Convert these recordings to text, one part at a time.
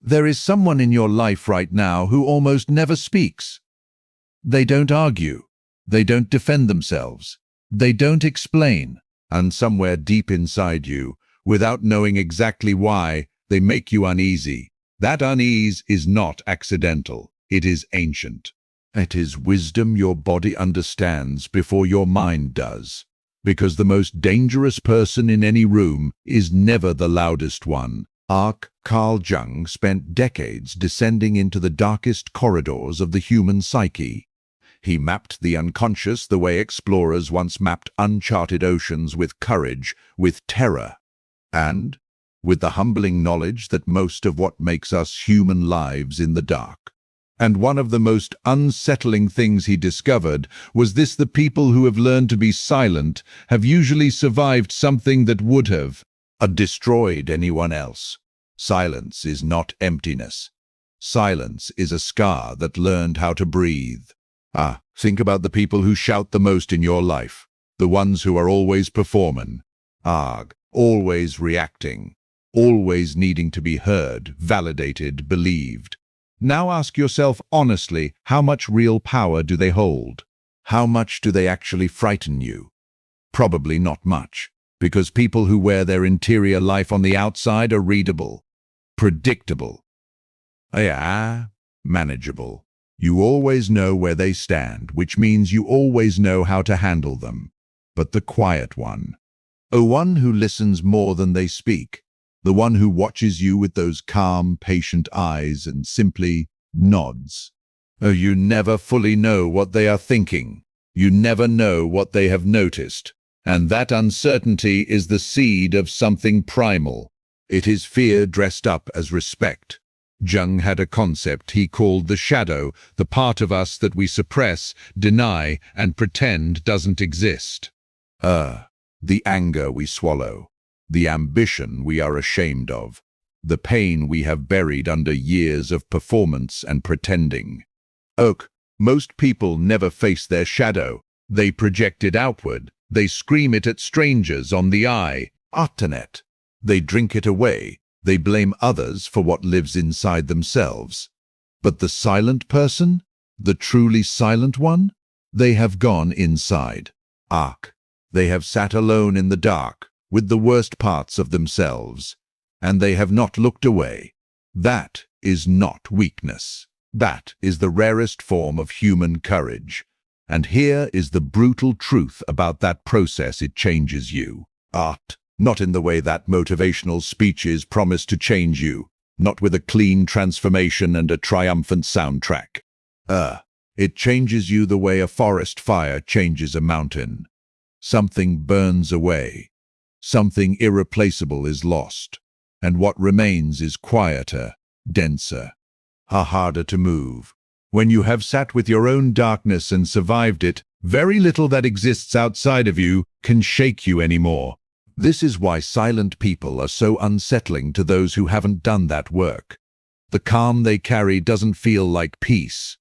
There is someone in your life right now who almost never speaks. They don't argue. They don't defend themselves. They don't explain. And somewhere deep inside you, without knowing exactly why, they make you uneasy. That unease is not accidental. It is ancient. It is wisdom your body understands before your mind does. Because the most dangerous person in any room is never the loudest one. Carl Jung spent decades descending into the darkest corridors of the human psyche. He mapped the unconscious the way explorers once mapped uncharted oceans, with courage, with terror, and with the humbling knowledge that most of what makes us human lives in the dark. And one of the most unsettling things he discovered was this: the people who have learned to be silent have usually survived something that would have destroyed anyone else. Silence is not emptiness. Silence is a scar that learned how to breathe. Think about the people who shout the most in your life. The ones who are always performing. Always reacting. Always needing to be heard, validated, believed. Now ask yourself honestly, how much real power do they hold? How much do they actually frighten you? Probably not much, because people who wear their interior life on the outside are readable, predictable, manageable. You always know where they stand, which means you always know how to handle them. But the quiet one, one who listens more than they speak, the one who watches you with those calm, patient eyes and simply nods. You never fully know what they are thinking. You never know what they have noticed. And that uncertainty is the seed of something primal. It is fear dressed up as respect. Jung had a concept he called the shadow, the part of us that we suppress, deny, and pretend doesn't exist. The anger we swallow. The ambition we are ashamed of, the pain we have buried under years of performance and pretending. Most people never face their shadow. They project it outward. They scream it at strangers on the internet. They drink it away. They blame others for what lives inside themselves. But the silent person, the truly silent one, they have gone inside. They have sat alone in the dark, with the worst parts of themselves, and they have not looked away. That is not weakness. That is the rarest form of human courage. And here is the brutal truth about that process: it changes you. Not in the way that motivational speeches promise to change you, not with a clean transformation and a triumphant soundtrack. It changes you the way a forest fire changes a mountain. Something burns away. Something irreplaceable is lost, and what remains is quieter, denser, harder to move. When you have sat with your own darkness and survived it, very little that exists outside of you can shake you anymore. This is why silent people are so unsettling to those who haven't done that work. The calm they carry doesn't feel like peace.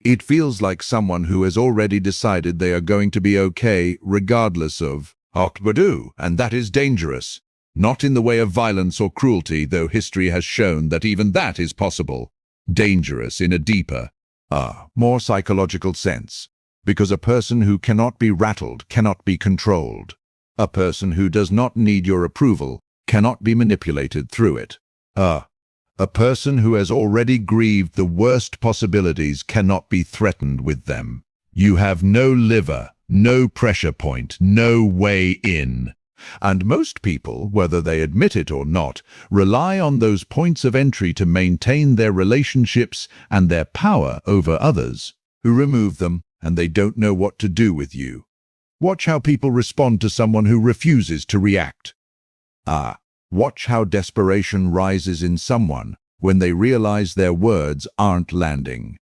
It feels like someone who has already decided they are going to be okay regardless of and that is dangerous. Not in the way of violence or cruelty, though history has shown that even that is possible. Dangerous in a deeper, more psychological sense. Because a person who cannot be rattled cannot be controlled. A person who does not need your approval cannot be manipulated through it. A person who has already grieved the worst possibilities cannot be threatened with them. You have no liver, no pressure point, no way in. And most people, whether they admit it or not, rely on those points of entry to maintain their relationships and their power over others, who remove them and they don't know what to do with you. Watch how people respond to someone who refuses to react. Watch how desperation rises in someone when they realize their words aren't landing.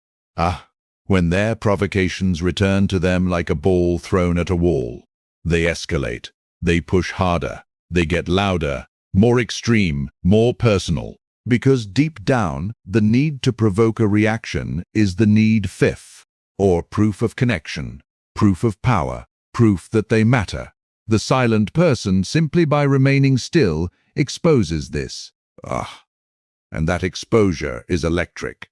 When their provocations return to them like a ball thrown at a wall. They escalate. They push harder. They get louder, more extreme, more personal. Because deep down, the need to provoke a reaction is the need or proof of connection, proof of power, proof that they matter. The silent person, simply by remaining still, exposes this. and that exposure is electric.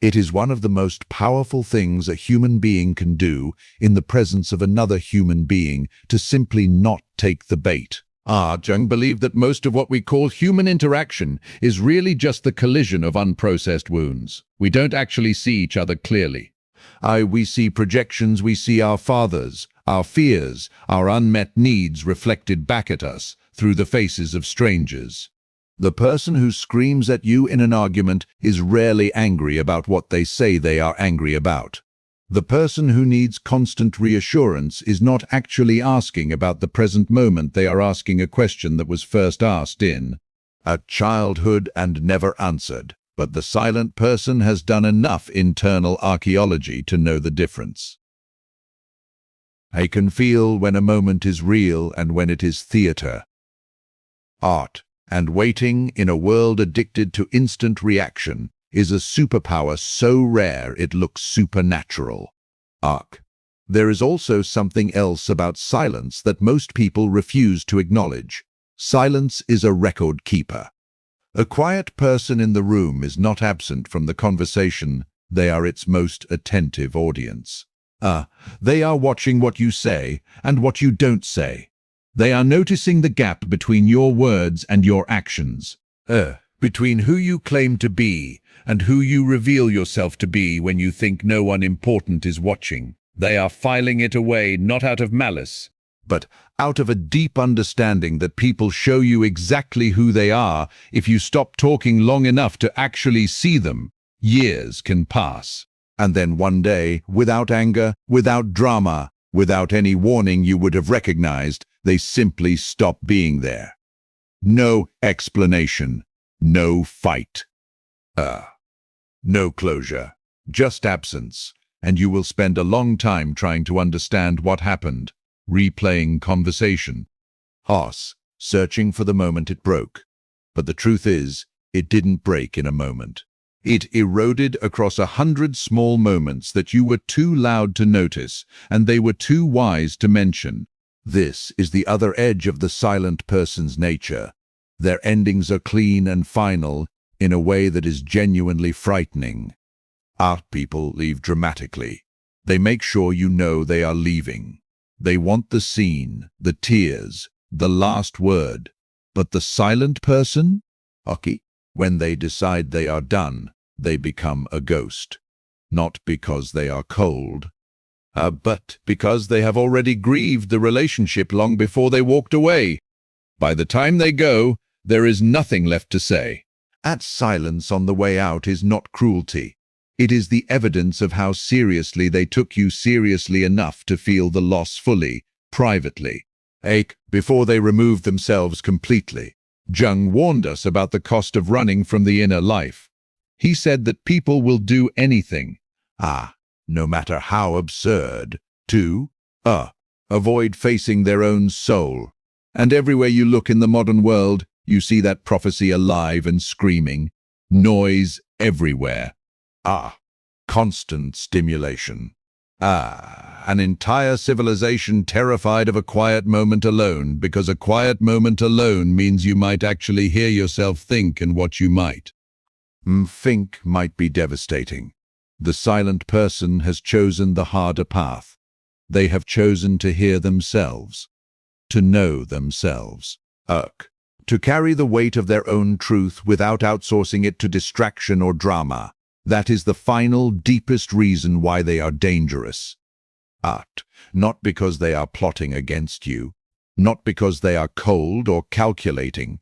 It is one of the most powerful things a human being can do in the presence of another human being, to simply not take the bait. Jung believed that most of what we call human interaction is really just the collision of unprocessed wounds. We don't actually see each other clearly. We see projections, we see our fathers, our fears, our unmet needs reflected back at us through the faces of strangers. The person who screams at you in an argument is rarely angry about what they say they are angry about. The person who needs constant reassurance is not actually asking about the present moment. They are asking a question that was first asked in a childhood and never answered. But the silent person has done enough internal archaeology to know the difference. I can feel when a moment is real and when it is theater. Art and waiting in a world addicted to instant reaction is a superpower so rare it looks supernatural. There is also something else about silence that most people refuse to acknowledge. Silence is a record keeper. A quiet person in the room is not absent from the conversation. They are its most attentive audience. They are watching what you say and what you don't say. They are noticing the gap between your words and your actions. Between who you claim to be and who you reveal yourself to be when you think no one important is watching. They are filing it away, not out of malice, but out of a deep understanding that people show you exactly who they are if you stop talking long enough to actually see them. Years can pass. And then one day, without anger, without drama, without any warning you would have recognized, they simply stop being there. No explanation. No fight. No closure. Just absence. And you will spend a long time trying to understand what happened, replaying conversation. Searching for the moment it broke. But the truth is, it didn't break in a moment. It eroded across 100 small moments that you were too loud to notice, and they were too wise to mention. This is the other edge of the silent person's nature. Their endings are clean and final in a way that is genuinely frightening. Art people leave dramatically. They make sure you know they are leaving. They want the scene, the tears, the last word. But the silent person? When they decide they are done, they become a ghost. Not because they are cold, but because they have already grieved the relationship long before they walked away. By the time they go, there is nothing left to say. That silence on the way out is not cruelty. It is the evidence of how seriously they took you, seriously enough to feel the loss fully, privately, before they removed themselves completely. Jung warned us about the cost of running from the inner life. He said that people will do anything, no matter how absurd, to avoid facing their own soul. And everywhere you look in the modern world, you see that prophecy alive and screaming. Noise everywhere. Constant stimulation. An entire civilization terrified of a quiet moment alone, because a quiet moment alone means you might actually hear yourself think, and what you might think might be devastating. The silent person has chosen the harder path. They have chosen to hear themselves, to know themselves, to carry the weight of their own truth without outsourcing it to distraction or drama. That is the final, deepest reason why they are dangerous. Not because they are plotting against you, not because they are cold or calculating,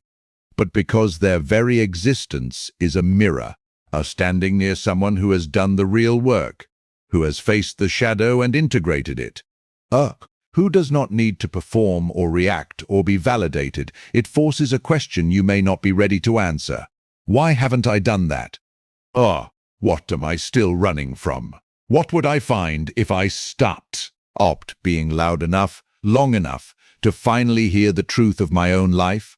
but because their very existence is a mirror, standing near someone who has done the real work, who has faced the shadow and integrated it. Who does not need to perform or react or be validated. It forces a question you may not be ready to answer. Why haven't I done that? What am I still running from? What would I find if I stopped being loud enough, long enough, to finally hear the truth of my own life?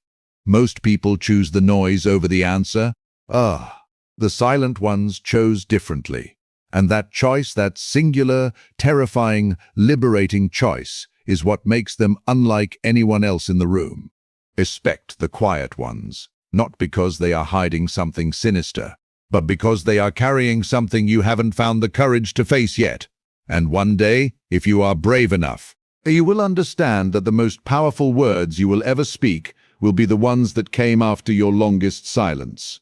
Most people choose the noise over the answer. The silent ones chose differently. And that choice, that singular, terrifying, liberating choice, is what makes them unlike anyone else in the room. Respect the quiet ones. not because they are hiding something sinister, but because they are carrying something you haven't found the courage to face yet. And one day, if you are brave enough, you will understand that the most powerful words you will ever speak will be the ones that came after your longest silence.